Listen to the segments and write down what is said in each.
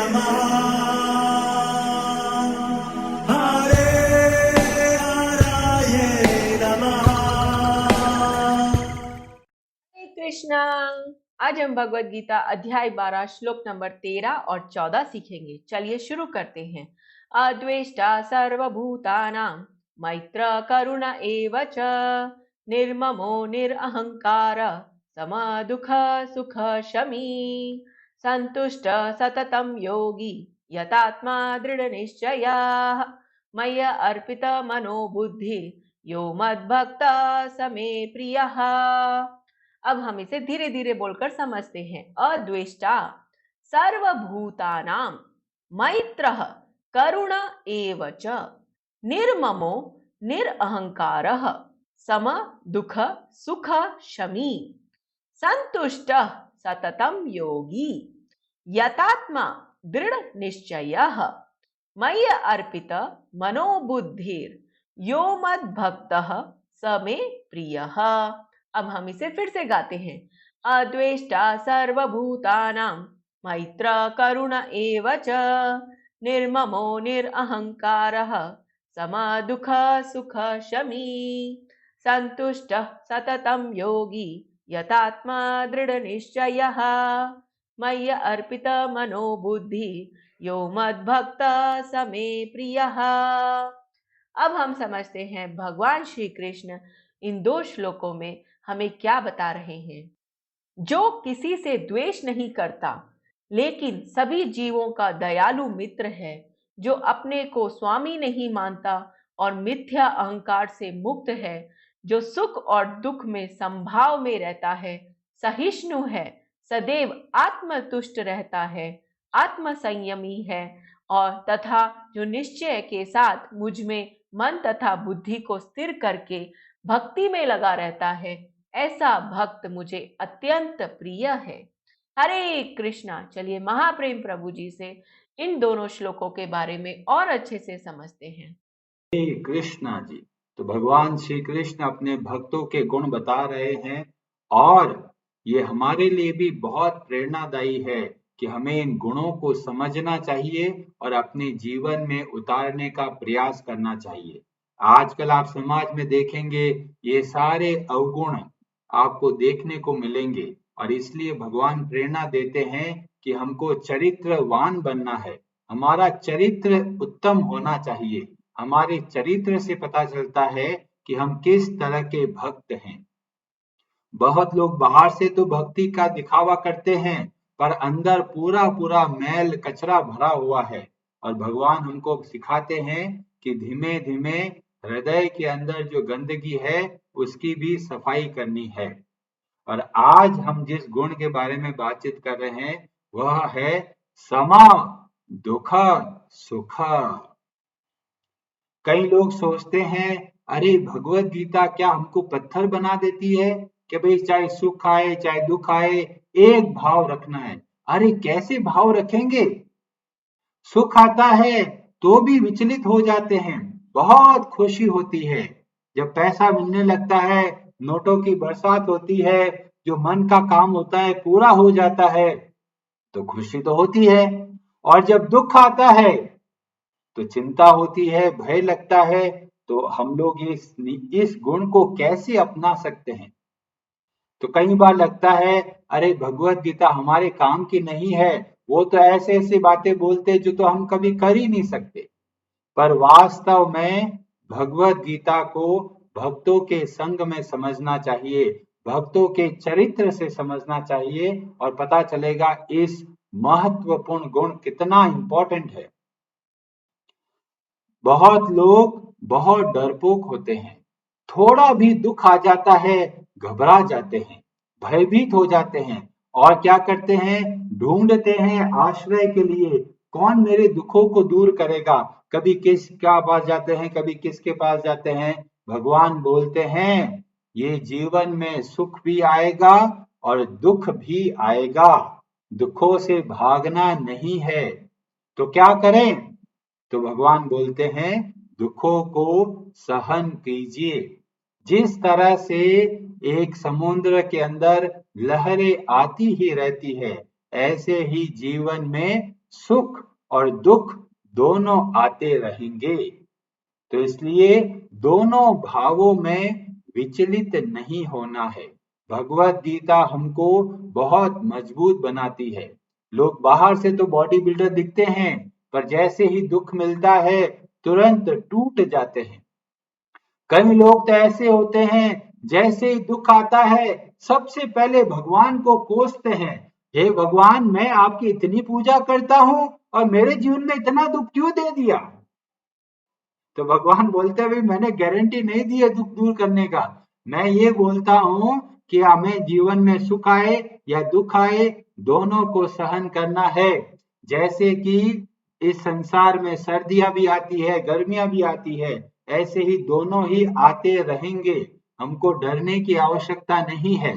नमः हरे हराय नमः। हरे कृष्णा। आज हम भगवत गीता अध्याय 12 श्लोक नंबर 13 और 14 सीखेंगे। चलिए शुरू करते हैं। अद्वेष्टा सर्वभूतानां मैत्र करुण एव च निर्ममो निरहंकार समदुःख सुख शमी संतुष्ट सततं योगी यतात्मा दृढनिश्चयः मय्य अर्पित मनो बुद्धि यो मद्भक्त स मे प्रियः। अब हम इसे धीरे धीरे बोलकर समझते हैं। अद्वेष्टा सर्वभूतानां मैत्रः करुण एव च निर्ममो निरअहंकारः सम दुःख सुख शमी संतुष्टः सततं योगी यतात्मा दृढ़ निश्चयः मय्य अर्पित मनोबुद्धिर यो मद्भक्तः स मे प्रियः। अब हम इसे फिर से गाते हैं। अद्वेष्टा सर्वभूतानां मैत्र करुण एव च निर्ममो निरअहंकारः समदुःख सुख शमी संतुष्टः सततं योगी यतात्मा दृढनिश्चयः मय्य अर्पित मनो बुद्धि यो मद्भक्त स मे प्रियः। अब हम समझते हैं भगवान श्री कृष्ण इन दो श्लोकों में हमें क्या बता रहे हैं। जो किसी से द्वेष नहीं करता लेकिन सभी जीवों का दयालु मित्र है, जो अपने को स्वामी नहीं मानता और मिथ्या अहंकार से मुक्त है, जो सुख और दुख में संभाव में रहता है, सहिष्णु है, सदैव आत्मतुष्ट रहता है, आत्म संयमी है और तथा जो निश्चय के साथ मुझ में मन तथा बुद्धि को स्थिर करके भक्ति में लगा रहता है, ऐसा भक्त मुझे अत्यंत प्रिय है। हरे कृष्णा। चलिए महाप्रेम प्रभु जी से इन दोनों श्लोकों के बारे में और अच्छे से समझते हैं। हरे कृष्णा जी। तो भगवान श्री कृष्ण अपने भक्तों के गुण बता रहे हैं और ये हमारे लिए भी बहुत प्रेरणादायी है कि हमें इन गुणों को समझना चाहिए और अपने जीवन में उतारने का प्रयास करना चाहिए। आजकल आप समाज में देखेंगे ये सारे अवगुण आपको देखने को मिलेंगे और इसलिए भगवान प्रेरणा देते हैं कि हमको चरित्रवान बनना है। हमारा चरित्र उत्तम होना चाहिए। हमारे चरित्र से पता चलता है कि हम किस तरह के भक्त हैं। बहुत लोग बाहर से तो भक्ति का दिखावा करते हैं पर अंदर पूरा पूरा मैल कचरा भरा हुआ है और भगवान हमको सिखाते हैं कि धीमे धीमे हृदय के अंदर जो गंदगी है उसकी भी सफाई करनी है। और आज हम जिस गुण के बारे में बातचीत कर रहे हैं वह है समा दुख सुख। कई लोग सोचते हैं अरे भगवत गीता क्या हमको पत्थर बना देती है कि भाई चाहे सुख आए चाहे दुख आए एक भाव रखना है। अरे कैसे भाव रखेंगे? सुख आता है तो भी विचलित हो जाते हैं, बहुत खुशी होती है। जब पैसा मिलने लगता है, नोटों की बरसात होती है, जो मन का काम होता है पूरा हो जाता है तो खुशी तो होती है। और जब दुख आता है तो चिंता होती है, भय लगता है। तो हम लोग इस गुण को कैसे अपना सकते हैं? तो कई बार लगता है अरे भगवत गीता हमारे काम की नहीं है, वो तो ऐसे ऐसे बातें बोलते जो तो हम कभी कर ही नहीं सकते। पर वास्तव में भगवत गीता को भक्तों के संग में समझना चाहिए, भक्तों के चरित्र से समझना चाहिए और पता चलेगा इस महत्वपूर्ण गुण कितना इंपॉर्टेंट है। बहुत लोग बहुत डरपोक होते हैं, थोड़ा भी दुख आ जाता है घबरा जाते हैं, भयभीत हो जाते हैं और क्या करते हैं, ढूंढते हैं आश्रय के लिए, कौन मेरे दुखों को दूर करेगा। कभी किसके पास जाते हैं, कभी किसके पास जाते हैं। भगवान बोलते हैं ये जीवन में सुख भी आएगा और दुख भी आएगा, दुखों से भागना नहीं है। तो क्या करें? तो भगवान बोलते हैं दुखों को सहन कीजिए। जिस तरह से एक समुद्र के अंदर लहरें आती ही रहती है, ऐसे ही जीवन में सुख और दुख दोनों आते रहेंगे। तो इसलिए दोनों भावों में विचलित नहीं होना है। भगवत गीता हमको बहुत मजबूत बनाती है। लोग बाहर से तो बॉडी बिल्डर दिखते हैं, पर जैसे ही दुख मिलता है तुरंत टूट जाते हैं। कई लोग तो ऐसे होते हैं, जैसे ही दुख आता है सबसे पहले भगवान को कोसते हैं, हे भगवान, मैं आपकी इतनी पूजा करता हूं और मेरे जीवन में इतना दुख क्यों दे दिया। तो भगवान बोलते हैं, भाई मैंने गारंटी नहीं दी है दुख दूर करने का। मैं ये बोलता हूं कि हमें जीवन में सुख आए या दुख आए, दोनों को सहन करना है। जैसे कि इस संसार में सर्दियां भी आती है, गर्मियां भी आती है, ऐसे ही दोनों ही आते रहेंगे। हमको डरने की आवश्यकता नहीं है।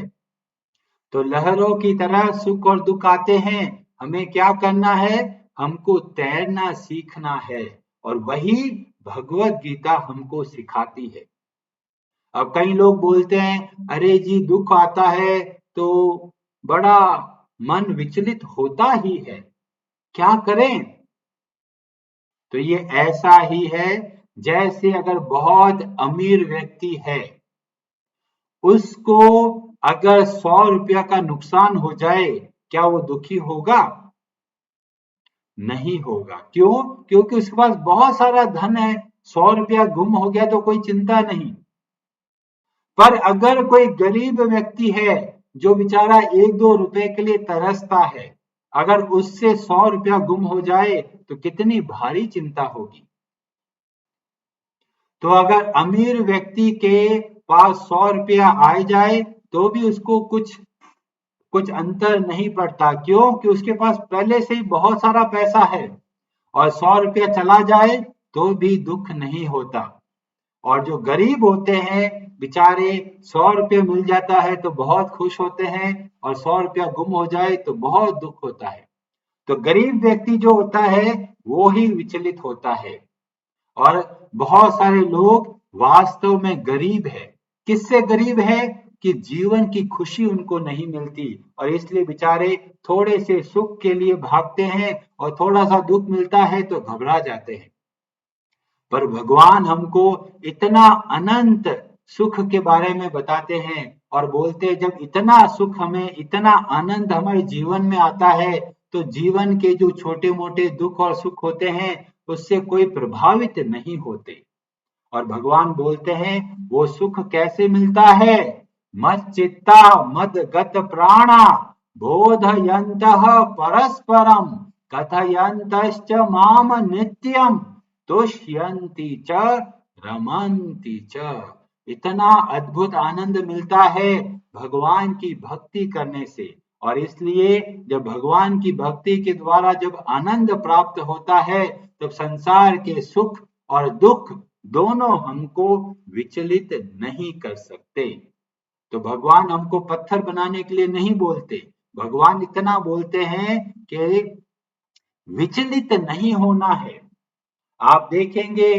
तो लहरों की तरह सुख और दुख आते हैं, हमें क्या करना है, हमको तैरना सीखना है। और वही भगवत गीता हमको सिखाती है। अब कई लोग बोलते हैं, अरे जी दुख आता है तो बड़ा मन विचलित होता ही है, क्या करें। तो ये ऐसा ही है जैसे अगर बहुत अमीर व्यक्ति है, उसको अगर 100 रुपया का नुकसान हो जाए, क्या वो दुखी होगा? नहीं होगा। क्यों? क्योंकि उसके पास बहुत सारा धन है, 100 रुपया गुम हो गया तो कोई चिंता नहीं। पर अगर कोई गरीब व्यक्ति है जो बेचारा 1-2 रुपए के लिए तरसता है, अगर उससे 100 रुपया गुम हो जाए तो कितनी भारी चिंता होगी। तो अगर अमीर व्यक्ति के पास 100 रुपया आ जाए तो भी उसको कुछ अंतर नहीं पड़ता। क्यों? कि उसके पास पहले से ही बहुत सारा पैसा है। और 100 रुपया चला जाए तो भी दुख नहीं होता। और जो गरीब होते हैं बेचारे, 100 रुपये मिल जाता है तो बहुत खुश होते हैं, और 100 रुपया गुम हो जाए तो बहुत दुख होता है। तो गरीब व्यक्ति जो होता है वो ही विचलित होता है। और बहुत सारे लोग वास्तव में गरीब है। किससे गरीब है? कि जीवन की खुशी उनको नहीं मिलती, और इसलिए बेचारे थोड़े से सुख के लिए भागते हैं और थोड़ा सा दुख मिलता है तो घबरा जाते हैं। पर भगवान हमको इतना अनंत सुख के बारे में बताते हैं और बोलते हैं, जब इतना सुख हमें, इतना आनंद हमारे जीवन में आता है तो जीवन के जो छोटे मोटे दुख और सुख होते हैं उससे कोई प्रभावित नहीं होते। और भगवान बोलते हैं वो सुख कैसे मिलता है, मत चित्ता मद गत प्राणा बोधयन्तः परस्परम कथयन्तश्च माम नित्यम तुष्यन्ति च रमन्ति च। इतना अद्भुत आनंद मिलता है भगवान की भक्ति करने से। और इसलिए जब भगवान की भक्ति के द्वारा जब आनंद प्राप्त होता है तब संसार के सुख और दुख दोनों हमको विचलित नहीं कर सकते। तो भगवान हमको पत्थर बनाने के लिए नहीं बोलते, भगवान इतना बोलते हैं कि विचलित नहीं होना है। आप देखेंगे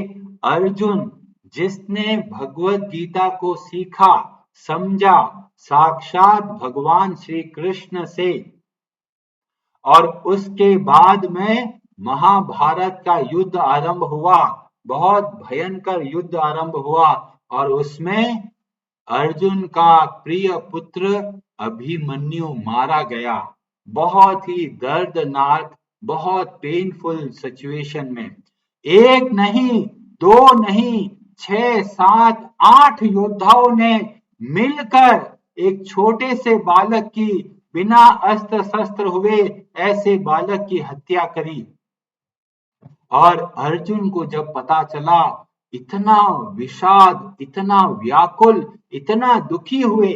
अर्जुन, जिसने भगवत गीता को सीखा समझा साक्षात भगवान श्री कृष्ण से, और उसके बाद में महाभारत का युद्ध आरंभ हुआ, बहुत भयंकर युद्ध आरंभ हुआ, और उसमें अर्जुन का प्रिय पुत्र अभिमन्यु मारा गया। बहुत ही दर्दनाक, बहुत पेनफुल सिचुएशन में। एक नहीं, दो नहीं, 6, 7, 8 योद्धाओं ने मिलकर एक छोटे से बालक की, बिना अस्त्र शस्त्र हुए ऐसे बालक की हत्या करी। और अर्जुन को जब पता चला, इतना विषाद, इतना व्याकुल, इतना दुखी हुए।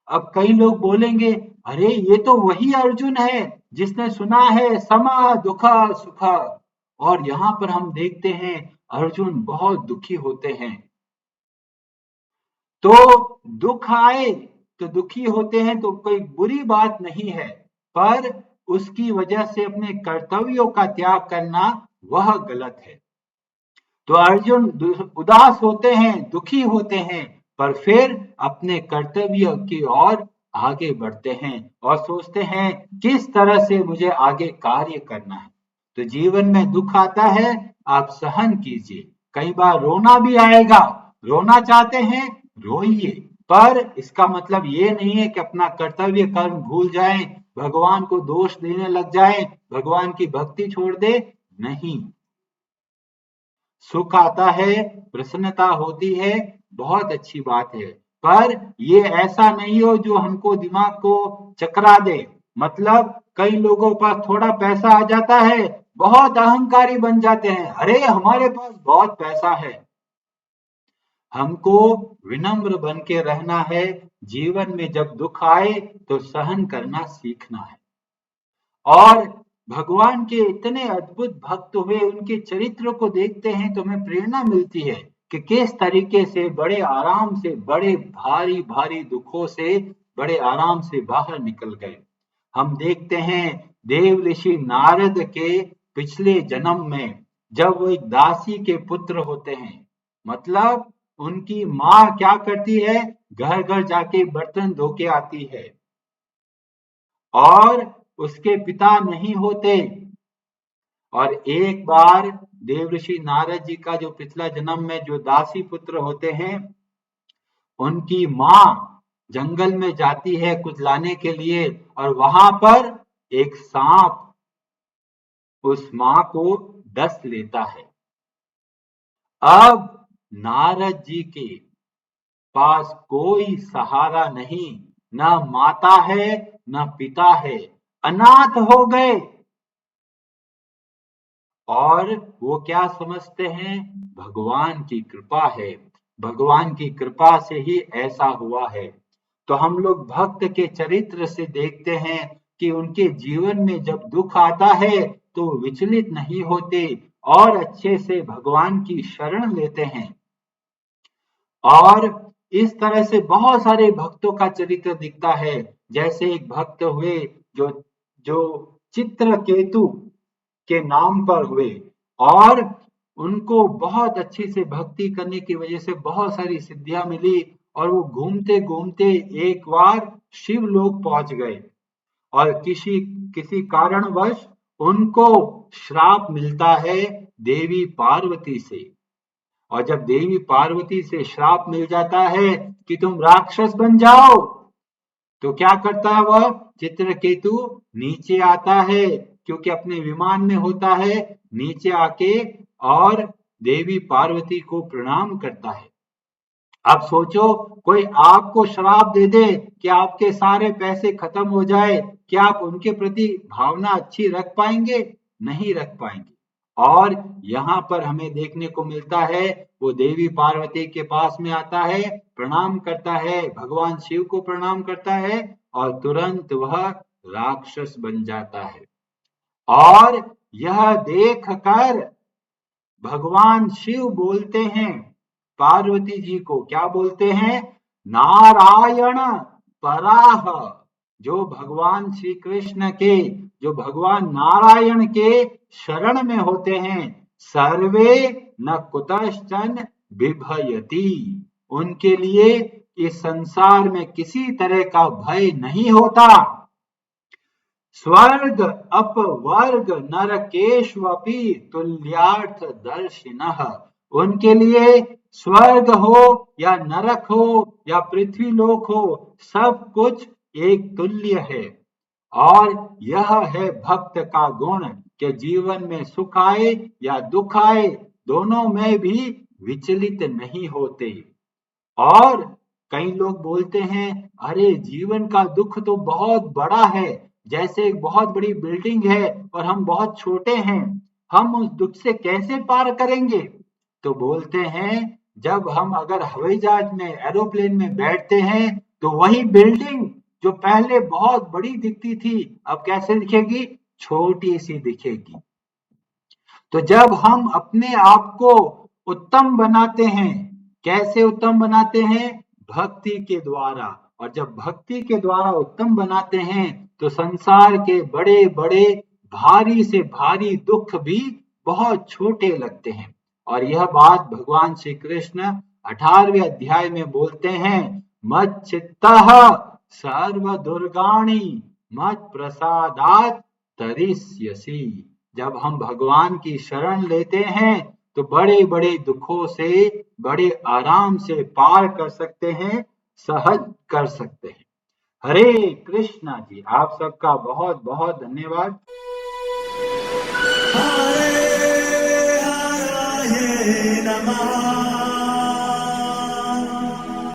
अब कई लोग बोलेंगे, अरे ये तो वही अर्जुन है जिसने सुना है सम दुख सुख। और यहां पर हम देखते हैं अर्जुन बहुत दुखी होते हैं। तो दुख आए तो दुखी होते हैं तो कोई बुरी बात नहीं है, पर उसकी वजह से अपने कर्तव्यों का त्याग करना वह गलत है। तो अर्जुन उदास होते हैं, दुखी होते हैं, पर फिर अपने कर्तव्य की ओर आगे बढ़ते हैं और सोचते हैं किस तरह से मुझे आगे कार्य करना है। तो जीवन में दुख आता है, आप सहन कीजिए। कई बार रोना भी आएगा, रोना चाहते हैं रोइए, पर इसका मतलब ये नहीं है कि अपना कर्तव्य कर्म भूल जाएं, भगवान को दोष देने लग जाएं, भगवान की भक्ति छोड़ दे। नहीं, सुख आता है, प्रसन्नता होती है, बहुत अच्छी बात है, पर ये ऐसा नहीं हो जो हमको दिमाग को चकरा दे। मतलब कई लोगों के पास थोड़ा पैसा आ जाता है, बहुत अहंकारी बन जाते हैं, अरे हमारे पास बहुत पैसा है। हमको विनम्र बन के रहना है। जीवन में जब दुख आए तो सहन करना सीखना है। और भगवान के इतने अद्भुत भक्त हुए, उनके चरित्र को देखते हैं तो हमें प्रेरणा मिलती है कि किस तरीके से बड़े आराम से, बड़े भारी भारी दुखों से बड़े आराम से बाहर निकल गए। हम देखते हैं देव ऋषि नारद के पिछले जन्म में जब वो एक दासी के पुत्र होते हैं, मतलब उनकी माँ क्या करती है, घर घर जाके बर्तन धो के आती है और उसके पिता नहीं होते। और एक बार देवऋषि नारद जी का जो पिछला जन्म में जो दासी पुत्र होते हैं, उनकी माँ जंगल में जाती है कुछ लाने के लिए और वहां पर एक सांप उस माँ को डस लेता है। अब नारद जी के पास कोई सहारा नहीं, न माता है न पिता है, अनाथ हो गए। और वो क्या समझते हैं, भगवान की कृपा है, भगवान की कृपा से ही ऐसा हुआ है। तो हम लोग भक्त के चरित्र से देखते हैं कि उनके जीवन में जब दुख आता है तो विचलित नहीं होते और अच्छे से भगवान की शरण लेते हैं। और इस तरह से बहुत सारे भक्तों का चरित्र दिखता है। जैसे एक भक्त हुए जो जो चित्रकेतु के नाम पर हुए और उनको बहुत अच्छे से भक्ति करने की वजह से बहुत सारी सिद्धियां मिली और वो घूमते घूमते एक बार शिवलोक पहुंच गए और किसी किसी कारणवश उनको श्राप मिलता है देवी पार्वती से। और जब देवी पार्वती से श्राप मिल जाता है कि तुम राक्षस बन जाओ, तो क्या करता है वह चित्रकेतु, नीचे आता है, क्योंकि अपने विमान में होता है, नीचे आके और देवी पार्वती को प्रणाम करता है। अब सोचो कोई आपको श्राप दे दे कि आपके सारे पैसे खत्म हो जाए, क्या आप उनके प्रति भावना अच्छी रख पाएंगे? नहीं रख पाएंगे। और यहाँ पर हमें देखने को मिलता है वो देवी पार्वती के पास में आता है, प्रणाम करता है, भगवान शिव को प्रणाम करता है और तुरंत वह राक्षस बन जाता है। और यह देख कर भगवान शिव बोलते हैं पार्वती जी को, क्या बोलते हैं, नारायण पराह। जो भगवान श्री कृष्ण के, जो भगवान नारायण के शरण में होते हैं, सर्वे न कुतश्चन बिभयति, उनके लिए इस संसार में किसी तरह का भय नहीं होता। स्वर्ग अपवर्ग नरकेष्वपि तुल्यार्थ दर्शिनः, उनके लिए स्वर्ग हो या नरक हो या पृथ्वी लोक हो, सब कुछ एक तुल्य है। और यह है भक्त का गुण कि जीवन में सुख आए या दुख आए, दोनों में भी विचलित नहीं होते। और कई लोग बोलते हैं अरे जीवन का दुख तो बहुत बड़ा है, जैसे एक बहुत बड़ी बिल्डिंग है और हम बहुत छोटे हैं, हम उस दुख से कैसे पार करेंगे? तो बोलते हैं जब हम अगर हवाई जहाज में, एरोप्लेन में बैठते हैं तो वही बिल्डिंग जो पहले बहुत बड़ी दिखती थी अब कैसे दिखेगी, छोटी सी दिखेगी। तो जब हम अपने आप को उत्तम बनाते हैं, कैसे उत्तम बनाते हैं, भक्ति के द्वारा। और जब भक्ति के द्वारा उत्तम बनाते हैं तो संसार के बड़े बड़े भारी से भारी दुख भी बहुत छोटे लगते हैं। और यह बात भगवान श्री कृष्ण 18वें अध्याय में बोलते हैं, मच्चित्तः सर्व दुर्गाणि मत प्रसादात तरिष्यसि। जब हम भगवान की शरण लेते हैं तो बड़े बड़े दुखों से बड़े आराम से पार कर सकते हैं, सहज कर सकते हैं। हरे कृष्णा जी, आप सबका बहुत बहुत धन्यवाद। हरे हरे नमः।